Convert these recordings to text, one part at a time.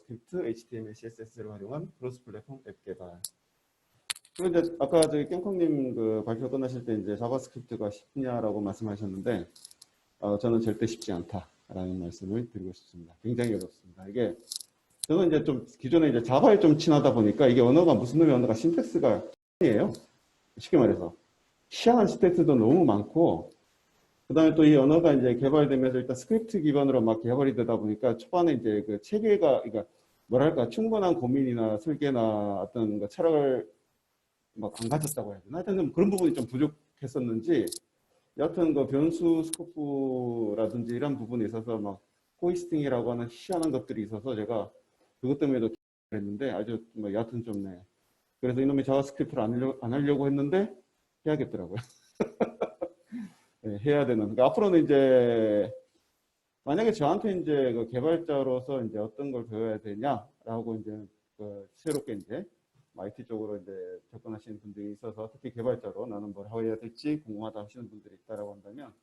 자바스크립트, HTML, CSS를 활용한 크로스 플랫폼 앱 개발. 그리고 이제 아까 저기 깽콩님 그 발표 끝나실 때 이제 자바스크립트가 쉽냐라고 말씀하셨는데, 저는 절대 쉽지 않다라는 말씀을 드리고 싶습니다. 굉장히 어렵습니다. 이게 저는 이제 좀 기존에 이제 자바에 좀 친하다 보니까 이게 언어가 무슨 놈의 언어가 신텍스가 이에요. 쉽게 말해서 희한한 신텍스도 너무 많고, 그 다음에 또 이 언어가 이제 개발되면서 일단 스크립트 기반으로 막 개발이 되다 보니까 초반에 이제 그 체계가, 그러니까 뭐랄까, 충분한 고민이나 설계나 어떤 그 철학을 막 안 가졌다고 해야 되나? 하여튼 좀 그런 부분이 좀 부족했었는지, 여하튼 그 변수 스코프라든지 이런 부분에 있어서 막 호이스팅이라고 하는 희한한 것들이 있어서 제가 그것 때문에도 했는데 아주 뭐 여하튼 좀 네. 그래서 이놈의 자바스크립트를 안 하려고 했는데 해야겠더라고요. 네, 해야 되는. 그러니까 앞으로는 이제 만약에 저한테 이제 그 개발자로서 이제 어떤 걸 배워야 되냐라고 이제 그 새롭게 이제 IT 쪽으로 이제 접근하시는 분들이 있어서 특히 개발자로 나는 뭘 해야 될지 궁금하다 하시는 분들이 있다라고 한다면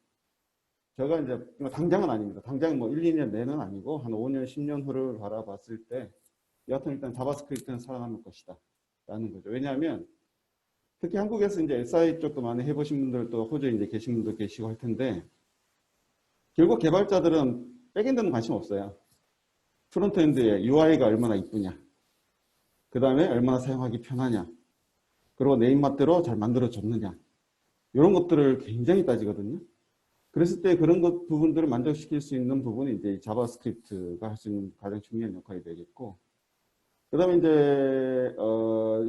제가 이제 당장은 아닙니다. 당장 뭐 1, 2년 내는 아니고 한 5년, 10년 후를 바라봤을 때 여하튼 일단 자바스크립트는 살아남을 것이다 라는 거죠. 왜냐하면 특히 한국에서 이제 SI 쪽도 많이 해보신 분들도 호주에 이제 계신 분도 계시고 할 텐데 결국 개발자들은 백엔드는 관심 없어요. 프론트엔드에 UI가 얼마나 이쁘냐, 그 다음에 얼마나 사용하기 편하냐, 그리고 내 입맛대로 잘 만들어줬느냐, 이런 것들을 굉장히 따지거든요. 그랬을 때 그런 것 부분들을 만족시킬 수 있는 부분이 이제 자바스크립트가 할 수 있는 가장 중요한 역할이 되겠고, 그 다음에 이제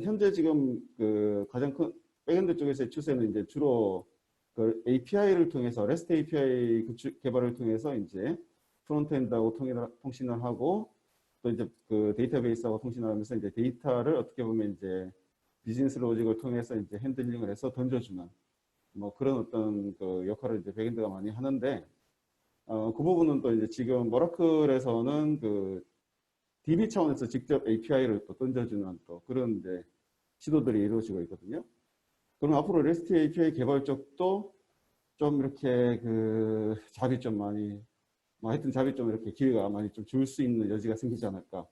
현재 지금 그 가장 큰 백엔드 쪽에서의 추세는 이제 주로 그 API를 통해서 REST API 개발을 통해서 이제 프론트엔드하고 통신을 하고 또 이제 그 데이터베이스하고 통신을 하면서 이제 데이터를 어떻게 보면 이제 비즈니스 로직을 통해서 이제 핸들링을 해서 던져주는 뭐 그런 어떤 그 역할을 이제 백엔드가 많이 하는데 그 부분은 또 이제 지금 오라클에서는 그 DB 차원에서 직접 API를 또 던져주는 또 그런 이제 시도들이 이루어지고 있거든요. 그럼 앞으로 REST API 개발 쪽도 좀 이렇게 그 잡이 좀 많이, 뭐 하여튼 잡이 좀 이렇게 기회가 많이 좀 줄 수 있는 여지가 생기지 않을까.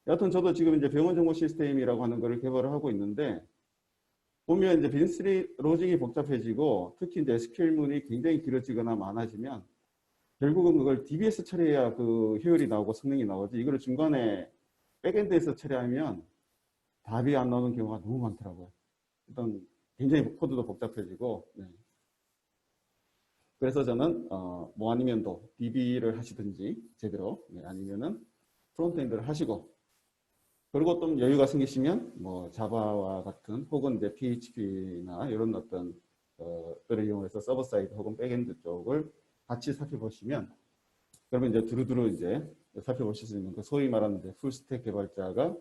여하튼 저도 지금 이제 병원 정보 시스템이라고 하는 거를 개발을 하고 있는데 보면 이제 비즈니스 로직이 복잡해지고 특히 이제 SQL문이 굉장히 길어지거나 많아지면 결국은 그걸 DB에서 처리해야 그 효율이 나오고 성능이 나오지 이거를 중간에 백엔드에서 처리하면 답이 안 나오는 경우가 너무 많더라고요. 일단 굉장히 코드도 복잡해지고 네. 그래서 저는 뭐 아니면 또 DB를 하시든지 제대로 네. 아니면은 프론트엔드를 하시고 그리고 좀 여유가 생기시면 뭐 자바와 같은 혹은 이제 PHP나 이런 어떤 것들을 이용해서 서버 사이드 혹은 백엔드 쪽을 같이 살펴보시면 그러면 이제 두루두루 이제 살펴보실 수 있는 그 소위 말하는 이제 풀스택 개발자가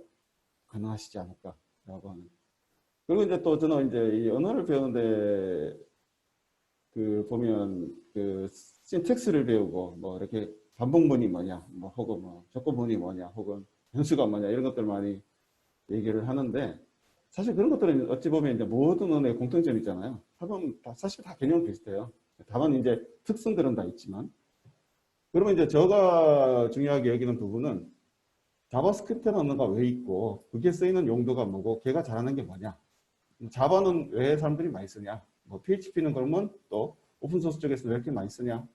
가능하시지 않을까라고 하는. 그리고 이제 또 저는 이제 이 언어를 배우는데 그 보면 그 신텍스를 배우고 뭐 이렇게 반복문이 뭐냐, 뭐 혹은 뭐 조건문이 뭐냐, 혹은 변수가 뭐냐 이런 것들 많이 얘기를 하는데 사실 그런 것들은 어찌 보면 이제 모든 언어의 공통점이 있잖아요. 사실 다 개념은 비슷해요. 다만 이제 특성들은 다 있지만 그러면 이제 제가 중요하게 여기는 부분은 자바스크립트라는 언어가 왜 있고 그게 쓰이는 용도가 뭐고 걔가 잘하는 게 뭐냐, 자바는 왜 사람들이 많이 쓰냐, 뭐 PHP는 그러면 또 오픈소스 쪽에서 왜 이렇게 많이 쓰냐,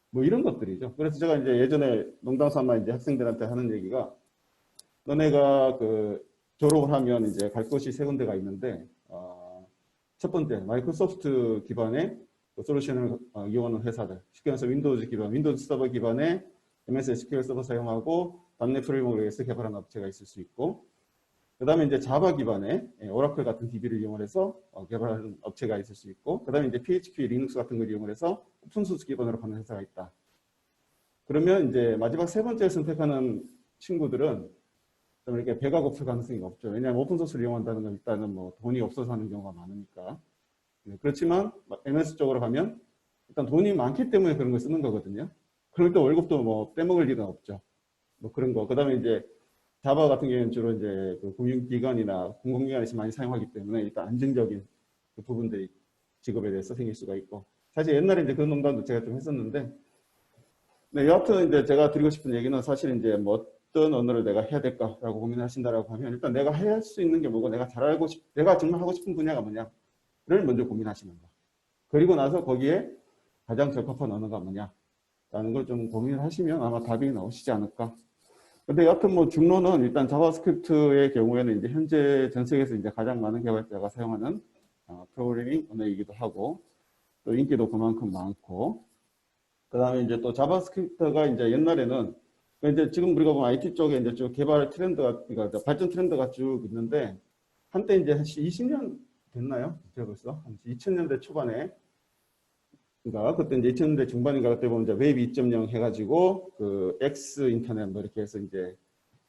뭐 이런 것들이죠. 그래서 제가 이제 예전에 농담 삼아 이제 학생들한테 하는 얘기가 너네가 그 졸업을 하면 이제 갈 곳이 세 군데가 있는데 첫 번째 마이크로소프트 기반의 그 솔루션을 이용하는 회사들, 쉽게 말해서 윈도우즈 기반, 윈도우즈 서버 기반의 MS SQL 서버 사용하고 .NET 프레임워크를 위해서 개발한 업체가 있을 수 있고, 그 다음에 이제 자바 기반의 오라클 같은 DB를 이용해서 개발하는 업체가 있을 수 있고, 그 다음에 이제 PHP, 리눅스 같은 걸 이용해서 오픈소스 기반으로 가는 회사가 있다. 그러면 이제 마지막 세 번째 선택하는 친구들은 좀 이렇게 배가 고플 가능성이 없죠. 왜냐하면 오픈소스를 이용한다는 건 일단은 뭐 돈이 없어서 하는 경우가 많으니까. 그렇지만 MS 쪽으로 가면 일단 돈이 많기 때문에 그런 걸 쓰는 거거든요. 그럼 또 월급도 뭐 떼먹을 일은 없죠. 뭐 그런 거. 그 다음에 이제 자바 같은 경우는 주로 이제 그 금융기관이나 공공기관에서 많이 사용하기 때문에 일단 안정적인 그 부분들이 직업에 대해서 생길 수가 있고. 사실 옛날에 이제 그런 농담도 제가 좀 했었는데, 네, 여하튼 이제 제가 드리고 싶은 얘기는 사실 이제 뭐 어떤 언어를 내가 해야 될까라고 고민하신다라고 하면 일단 내가 할 수 있는 게 뭐고 내가 정말 하고 싶은 분야가 뭐냐를 먼저 고민하시는 거. 그리고 나서 거기에 가장 적합한 언어가 뭐냐라는 걸 좀 고민을 하시면 아마 답이 나오시지 않을까. 근데 여하튼 뭐 중론은 일단 자바스크립트의 경우에는 이제 현재 전 세계에서 이제 가장 많은 개발자가 사용하는 프로그래밍 언어이기도 하고 또 인기도 그만큼 많고 그 다음에 이제 또 자바스크립트가 이제 옛날에는 이제 지금 우리가 보면 IT 쪽에 이제 쭉 개발 트렌드가 그러니까 발전 트렌드가 쭉 있는데 한때 이제 한 20년 됐나요? 제가 벌써 2000년대 초반에 그러니까 그때 이제 2000년대 중반인가 그때 보면 이제 웹 2.0 해가지고 그 X 인터넷 뭐 이렇게 해서 이제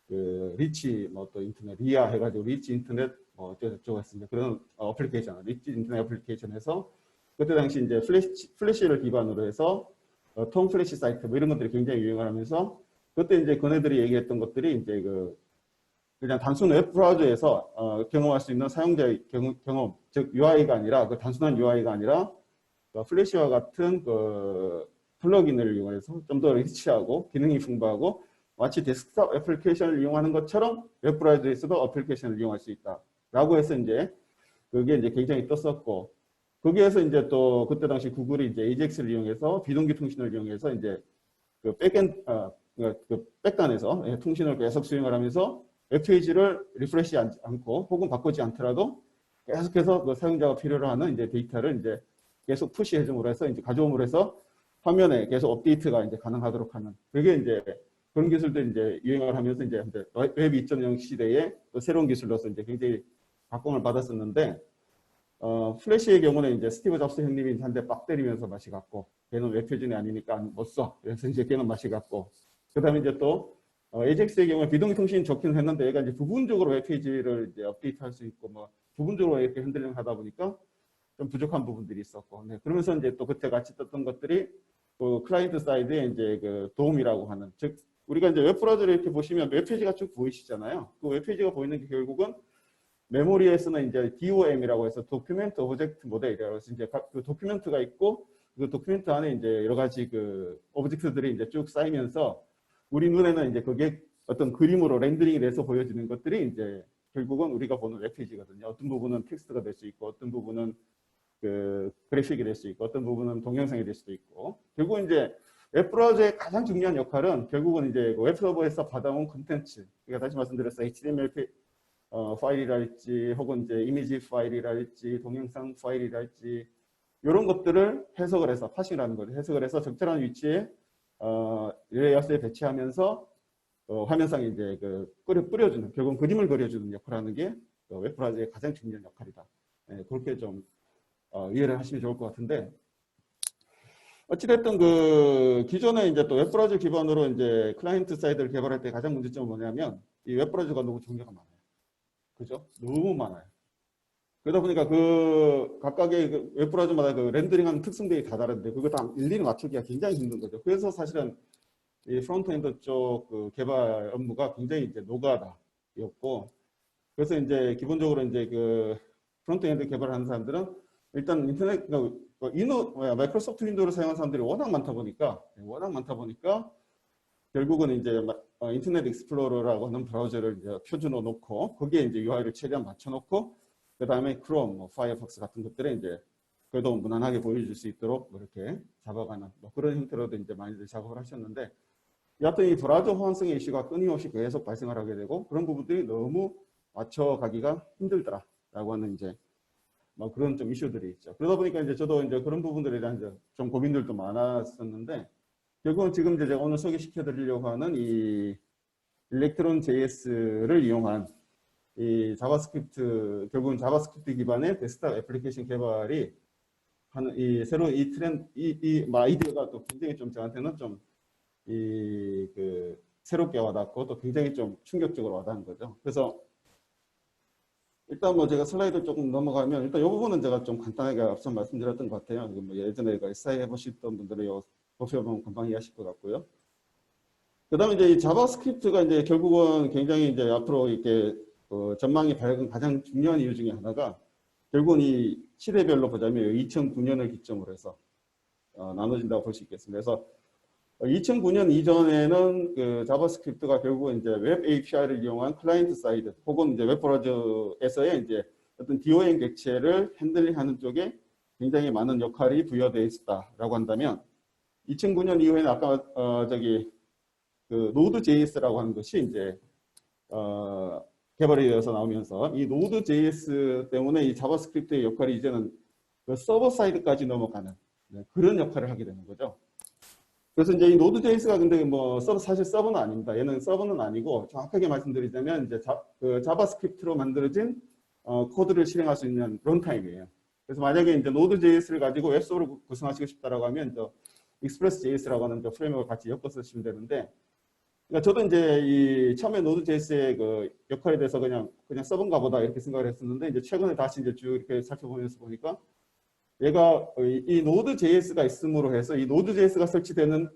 그 리치 뭐 또 인터넷 리아 해가지고 리치 인터넷 뭐 어쩌고저쩌고 했습니다. 그런 어플리케이션 리치 인터넷 어플리케이션에서 그때 당시 이제 플래시를 기반으로 해서 톰 플래시 사이트 뭐 이런 것들이 굉장히 유행을 하면서 그때 이제 그네들이 얘기했던 것들이 이제 그냥 단순 웹 브라우저에서 경험할 수 있는 사용자의 경험, 즉 UI가 아니라 그 단순한 UI가 아니라 플래시와 같은 그 플러그인을 이용해서 좀 더 리치하고 기능이 풍부하고 마치 데스크탑 애플리케이션을 이용하는 것처럼 웹 브라우저에서도 어플리케이션을 이용할 수 있다라고 해서 이제 그게 이제 굉장히 떴었고 거기에서 이제 또 그때 당시 구글이 이제 AJAX를 이용해서 비동기 통신을 이용해서 이제 그 그 백단에서 통신을 계속 수행을 하면서 웹페이지를 리프레시 않고 혹은 바꾸지 않더라도 계속해서 그 사용자가 필요로 하는 이제 데이터를 이제 계속 푸시해줌으로 해서 이제 가져옴으로 해서 화면에 계속 업데이트가 이제 가능하도록 하는 그게 이제 그런 기술들이 이제 유행을 하면서 이제 웹 2.0 시대에 또 새로운 기술로서 이제 굉장히 각광을 받았었는데 플래시의 경우는 이제 스티브 잡스 형님이 한 대 빡 때리면서 맛이 갔고 걔는 웹표준이 아니니까 못 써. 그래서 이제 걔는 맛이 갔고 그 다음에 이제 또 AJAX의 경우에 비동기 통신이 좋긴 했는데 얘가 이제 부분적으로 웹페이지를 이제 업데이트할 수 있고 뭐 부분적으로 이렇게 핸들링 하다 보니까 좀 부족한 부분들이 있었고 네. 그러면서 이제 또 그때 같이 떴던 것들이 그 클라이언트 사이드에 이제 그 도움이라고 하는 즉 우리가 이제 웹 브라우저를 이렇게 보시면 웹페이지가 쭉 보이시잖아요. 그 웹페이지가 보이는 게 결국은 메모리에서는 이제 DOM이라고 해서 도큐멘트 오브젝트 모델이라고 해서 이제 그 도큐멘트가 있고 그 도큐멘트 안에 이제 여러 가지 그 오브젝트들이 이제 쭉 쌓이면서 우리 눈에는 이제 그게 어떤 그림으로 렌더링이 돼서 보여지는 것들이 이제 결국은 우리가 보는 웹페이지거든요. 어떤 부분은 텍스트가 될 수 있고 어떤 부분은 그 그래픽이 될 수 있고 어떤 부분은 동영상이 될 수도 있고 결국 이제 웹 브라우저의 가장 중요한 역할은 결국은 이제 웹 서버에서 받아온 콘텐츠 그러니까 다시 말씀드렸어 HTML 파일이랄지 혹은 이제 이미지 파일이랄지 동영상 파일이랄지 이런 것들을 해석을 해서 파싱이라는 거죠. 해석을 해서 적절한 위치에 레이아웃에 배치하면서 화면상에 이제 뿌려주는 결국은 그림을 그려주는 역할을 하는 게 웹 브라우저의 가장 중요한 역할이다. 네, 그렇게 좀 이해를 하시면 좋을 것 같은데 어찌됐든 그 기존에 이제 또 웹 브라우저 기반으로 이제 클라이언트 사이드를 개발할 때 가장 문제점은 뭐냐면 이 웹 브라우저가 너무 종류가 많아요. 그죠? 너무 많아요. 그러다 보니까 그 각각의 그 웹 브라우저마다 그 렌더링하는 특성들이 다 다른데 그거 다 일일이 맞추기가 굉장히 힘든 거죠. 그래서 사실은 이 프론트엔드 쪽 그 개발 업무가 굉장히 이제 노가다였고 그래서 이제 기본적으로 이제 그 프론트엔드 개발하는 사람들은 일단 인터넷 마이크로소프트 윈도우를 사용하는 사람들이 워낙 많다 보니까 결국은 이제 인터넷 익스플로러라고 하는 브라우저를 이제 표준으로 놓고 거기에 이제 UI를 최대한 맞춰놓고 그 다음에 크롬, 뭐 파이어폭스 같은 것들에 이제 그래도 무난하게 보여줄 수 있도록 이렇게 잡아가는 뭐 그런 형태로도 이제 많이들 작업을 하셨는데 여하튼 이 브라우저 호환성의 이슈가 끊임없이 계속 발생을 하게 되고 그런 부분들이 너무 맞춰가기가 힘들더라라고 하는 이제 뭐 그런 좀 이슈들이 있죠. 그러다 보니까 이제 저도 이제 그런 부분들에 대한 이제 좀 고민들도 많았었는데 결국은 지금 이제 제가 오늘 소개시켜 드리려고 하는 이 일렉트론 JS를 이용한 이 자바스크립트 결국은 자바스크립트 기반의 데스크탑 애플리케이션 개발이 하는 이 새로운 이 트렌드 아이디어가 또 굉장히 좀 저한테는 좀 새롭게 와닿고 또 굉장히 좀 충격적으로 와닿은 거죠. 그래서 일단 뭐 제가 슬라이드 조금 넘어가면 일단 이 부분은 제가 좀 간단하게 앞서 말씀드렸던 것 같아요. 뭐 예전에 SI 해보셨던 분들은 이 보시면 금방 이해하실 것 같고요. 그 다음에 이제 이 자바스크립트가 이제 결국은 굉장히 이제 앞으로 이렇게 전망이 밝은 가장 중요한 이유 중에 하나가 결국은 이 시대별로 보자면 2009년을 기점으로 해서 나눠진다고 볼 수 있겠습니다. 그래서 2009년 이전에는 그 자바스크립트가 결국 이제 웹 API를 이용한 클라이언트 사이드 혹은 이제 웹 브라우저에서의 이제 어떤 DOM 객체를 핸들링하는 쪽에 굉장히 많은 역할이 부여되어 있었다라고 한다면 2009년 이후에는 아까 그 Node.js라고 하는 것이 이제 개발이 되어서 나오면서 이 Node.js 때문에 이 자바스크립트의 역할이 이제는 그 서버 사이드까지 넘어가는 그런 역할을 하게 되는 거죠. 그래서 이제 이 Node.js가 근데 뭐 사실 서버는 아닙니다. 얘는 서버는 아니고 정확하게 말씀드리자면 이제 그 자바스크립트로 만들어진 코드를 실행할 수 있는 런타임이에요. 그래서 만약에 이제 Node.js를 가지고 웹서버를 구성하시고 싶다라고 하면 Express.js라고 하는 프레임워크를 같이 엮어 쓰시면 되는데, 그러니까 저도 이제 이 처음에 Node.js의 그 역할에 대해서 그냥 서버인가 보다 이렇게 생각을 했었는데, 이제 최근에 다시 이제 쭉 이렇게 살펴보면서 보니까 얘가 이 Node.js가 있음으로 해서 이 Node.js가 설치되는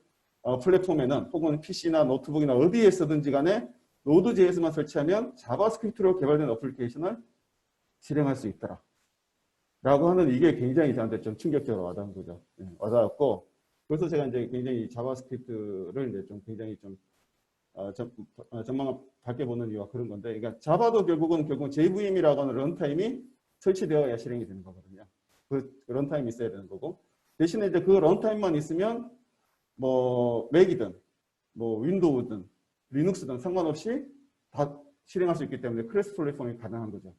플랫폼에는 혹은 PC나 노트북이나 어디에 쓰든지 간에 Node.js만 설치하면 자바스크립트로 개발된 어플리케이션을 실행할 수 있더라 라고 하는, 이게 굉장히 저한테 좀 충격적으로 와닿은 거죠. 와닿았고, 그래서 제가 이제 굉장히 자바스크립트를 이제 좀 굉장히 좀 전망을 밝게 보는 이유가 그런 건데, 그러니까 자바도 결국은 JVM이라고 하는 런타임이 설치되어야 실행이 되는 거거든요. 그 런타임이 있어야 되는 거고, 대신에 이제 그 런타임만 있으면 뭐 맥이든 뭐 윈도우든 리눅스든 상관없이 다 실행할 수 있기 때문에 크로스 플랫폼이 가능한 거죠.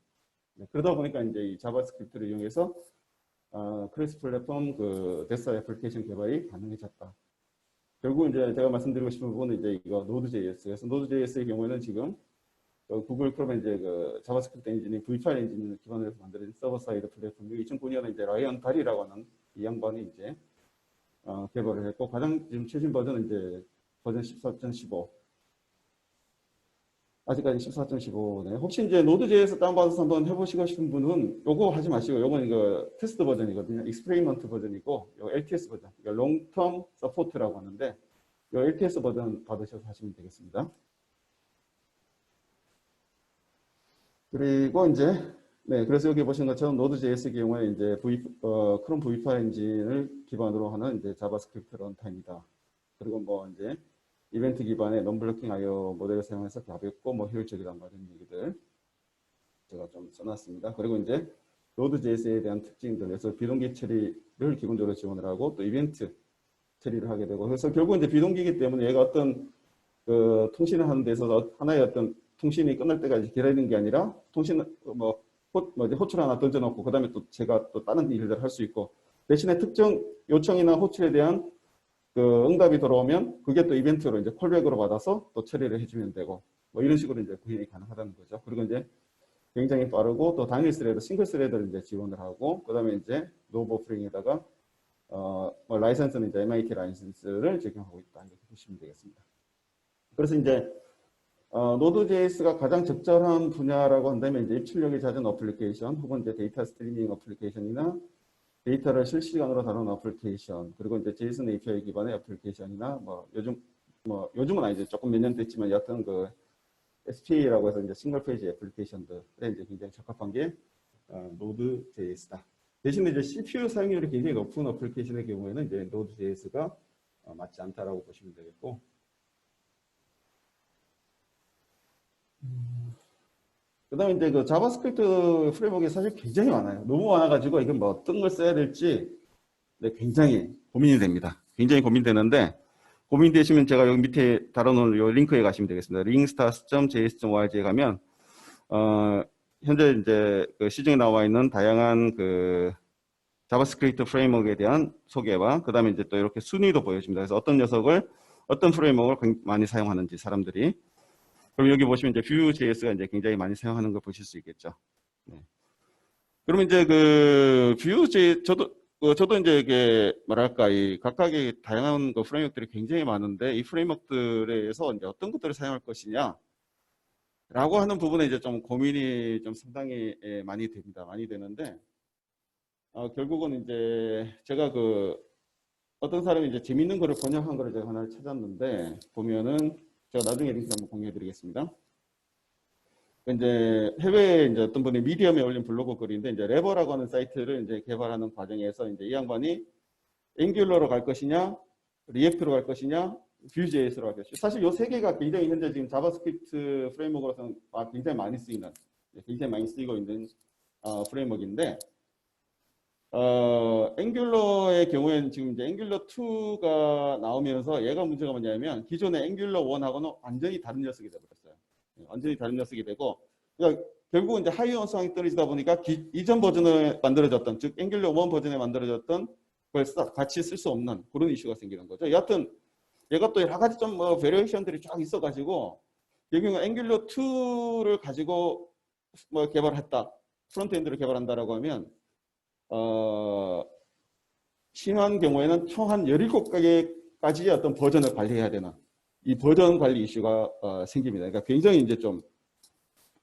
그러다 보니까 이제 이 자바스크립트를 이용해서 크로스 플랫폼 그 데스크 애플리케이션 개발이 가능해졌다. 결국 이제 제가 말씀드리고 싶은 부분은 이제 이거 Node.js. 그래서 Node.js의 경우에는 지금 구글 크롬의 이제 그 자바스크립트 엔진이 V5 엔진을 기반으로 해서 만들어진 서버 사이드 플랫폼이 2009년에 이제 라이언 다리라고 하는 이 양반이 이제 개발을 했고, 가장 지금 최신 버전은 이제 버전 14.15. 아직까지 14.15네. 혹시 이제 Node.js 다운받아서 한번 해보시고 싶은 분은 요거 하지 마시고, 요건 이거 테스트 버전이거든요. 익스페리먼트 버전이고, 요 LTS 버전, 롱텀 서포트라고 하는데, 요 LTS 버전 받으셔서 하시면 되겠습니다. 그리고 이제 그래서 여기 보신 것처럼 Node.js 경우에 이제 크롬 V8 엔진을 기반으로 하는 이제 자바스크립트 런타임이다. 그리고 뭐 이제 이벤트 기반의 논블로킹 IO 모델을 사용해서 가볍고 뭐 효율적이란 이런 얘기들 제가 좀 써놨습니다. 그리고 이제 Node.js에 대한 특징들, 그래서 비동기 처리를 기본적으로 지원을 하고 또 이벤트 처리를 하게 되고, 그래서 결국 이제 비동기이기 때문에 얘가 어떤 그 통신을 하는 데 있어서 하나의 어떤 통신이 끝날 때까지 기다리는 게 아니라 통신 호출 하나 던져놓고 그다음에 또 제가 또 다른 일들을 할 수 있고, 대신에 특정 요청이나 호출에 대한 그 응답이 들어오면 그게 또 이벤트로 이제 콜백으로 받아서 또 처리를 해주면 되고, 뭐 이런 식으로 이제 구현이 가능하다는 거죠. 그리고 이제 굉장히 빠르고 또 단일 스레드, 싱글 스레드를 이제 지원을 하고, 그다음에 이제 노브 오프링에다가 뭐 라이선스는 이제 MIT 라이선스를 적용하고 있다, 이렇게 보시면 되겠습니다. 그래서 이제 Node.js가 가장 적절한 분야라고 한다면 이제 입출력이 잦은 어플리케이션 혹은 이제 데이터 스트리밍 어플리케이션이나 데이터를 실시간으로 다루는 어플리케이션, 그리고 이제 JSON API 기반의 어플리케이션이나 뭐 요즘은 아니죠. 조금 몇 년 됐지만 여튼 그 SPA라고 해서 이제 싱글 페이지 애플리케이션들에 이제 굉장히 적합한 게 Node.js다. 대신에 이제 CPU 사용률이 굉장히 높은 어플리케이션의 경우에는 이제 Node.js가 맞지 않다라고 보시면 되겠고, 그 다음에 이제 그 자바스크립트 프레임워크가 사실 굉장히 많아요. 너무 많아가지고 이건 뭐 어떤 걸 써야 될지 굉장히 고민이 됩니다. 굉장히 고민되는데, 고민되시면 제가 여기 밑에 달아놓은 요 링크에 가시면 되겠습니다. ringstars.js.org에 가면 현재 이제 그 시중에 나와 있는 다양한 그 자바스크립트 프레임워크에 대한 소개와 그 다음에 이제 또 이렇게 순위도 보여줍니다. 그래서 어떤 녀석을 어떤 프레임워크를 많이 사용하는지 사람들이. 그럼 여기 보시면 이제 Vue.js가 이제 굉장히 많이 사용하는 걸 보실 수 있겠죠. 네. 그러면 이제 그 Vue.js 저도 이제 이게 뭐랄까 이 각각의 다양한 그 프레임워크들이 굉장히 많은데, 이 프레임워크들에서 이제 어떤 것들을 사용할 것이냐라고 하는 부분에 이제 좀 고민이 좀 상당히 많이 됩니다. 많이 되는데 결국은 이제 제가 그 어떤 사람이 이제 재밌는 거를 번역한 거를 제가 하나를 찾았는데, 보면은 제가 나중에 링크 한번 공유해드리겠습니다. 이제 해외에 이제 어떤 분이 미디엄에 올린 블로그 글인데, 이제 레버라고 하는 사이트를 이제 개발하는 과정에서 이제 이 양반이 앵귤러로 갈 것이냐, 리액트로 갈 것이냐, Vue.js로 갈 것이냐. 사실 이 세 개가 굉장히 현재 지금 자바스크립트 프레임워크로서는 굉장히 많이 쓰이는, 굉장히 많이 쓰이고 있는 프레임워크인데, 앵귤러의 경우에는 지금 이제 앵귤러 2가 나오면서 얘가 문제가 뭐냐면 기존의 앵귤러 1하고는 완전히 다른 녀석이 되어버렸어요. 완전히 다른 녀석이 되고, 그러니까 결국은 이제 하위 원성이 떨어지다 보니까 이전 버전에 만들어졌던, 즉 앵귤러 1 버전에 만들어졌던 걸 같이 쓸 수 없는 그런 이슈가 생기는 거죠. 여하튼 얘가 또 여러 가지 좀 베리에이션들이 쫙 있어가지고 결국은 앵귤러 2를 가지고 개발했다, 프론트엔드를 개발한다라고 하면 심한 경우에는 총 한 17개까지의 어떤 버전을 관리해야 되는 이 버전 관리 이슈가 생깁니다. 그러니까 굉장히 이제 좀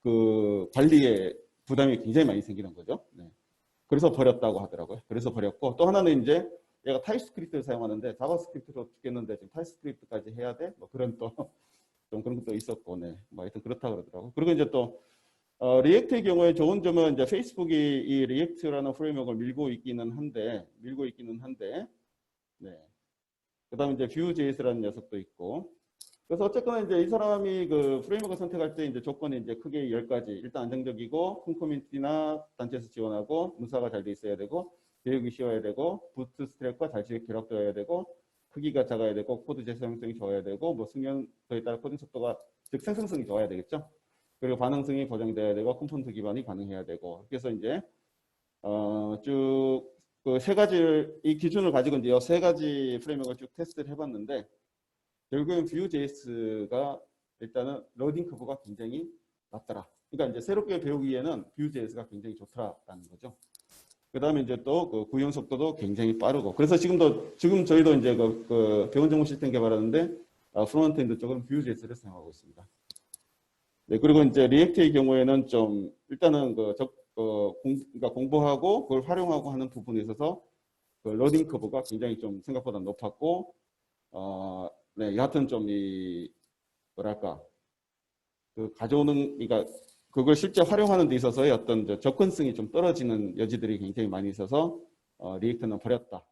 그 관리에 부담이 굉장히 많이 생기는 거죠. 네. 그래서 버렸다고 하더라고요. 그래서 버렸고, 또 하나는 이제 얘가 타입스크립트를 사용하는데 자바스크립트로 죽겠는데 지금 타입스크립트까지 해야 돼? 뭐 그런 또 좀 그런 것도 있었고, 네. 뭐 하여튼 그렇다 그러더라고요. 그리고 이제 또 리액트의 경우에 좋은 점은 이제 페이스북이 이 리액트라는 프레임워크를 밀고 있기는 한데, 네. 그다음에 이제 Vue.js라는 녀석도 있고. 그래서 어쨌거나 이제 이 사람이 그 프레임워크 선택할 때 이제 조건이 이제 크게 10가지. 일단 안정적이고, 큰 커뮤니티나 단체에서 지원하고, 문서가 잘 돼 있어야 되고, 교육이 쉬워야 되고, 부트스트랩과 잘 결합되어야 되고, 크기가 작아야 되고, 코드 재사용성이 좋아야 되고, 뭐 승연도에 따라 코딩 속도가, 즉 생성성이 좋아야 되겠죠. 그리고 반응성이 보장돼야 되고, 컴포넌트 기반이 가능해야 되고. 그래서 이제 쭉 그 세 가지를, 이 기준을 가지고 이제 이 세 가지 프레임워크를 쭉 테스트를 해봤는데, 결국엔 Vue.js가 일단은 러닝 커브가 굉장히 낮더라. 그러니까 이제 새롭게 배우기에는 Vue.js가 굉장히 좋더라라는 거죠. 그 다음에 이제 또 그 구현 속도도 굉장히 빠르고. 그래서 지금 저희도 이제 그 배운 정보 시스템 개발하는데 프론트엔드 쪽은 Vue.js를 사용하고 있습니다. 네, 그리고 이제 리액트의 경우에는 좀 일단은 그러니까 공부하고 그걸 활용하고 하는 부분에 있어서 그 러닝 커브가 굉장히 좀 생각보다 높았고, 네, 여하튼 좀 뭐랄까, 그 가져오는, 그러니까 그걸 실제 활용하는 데 있어서의 어떤 접근성이 좀 떨어지는 여지들이 굉장히 많이 있어서 리액트는 버렸다.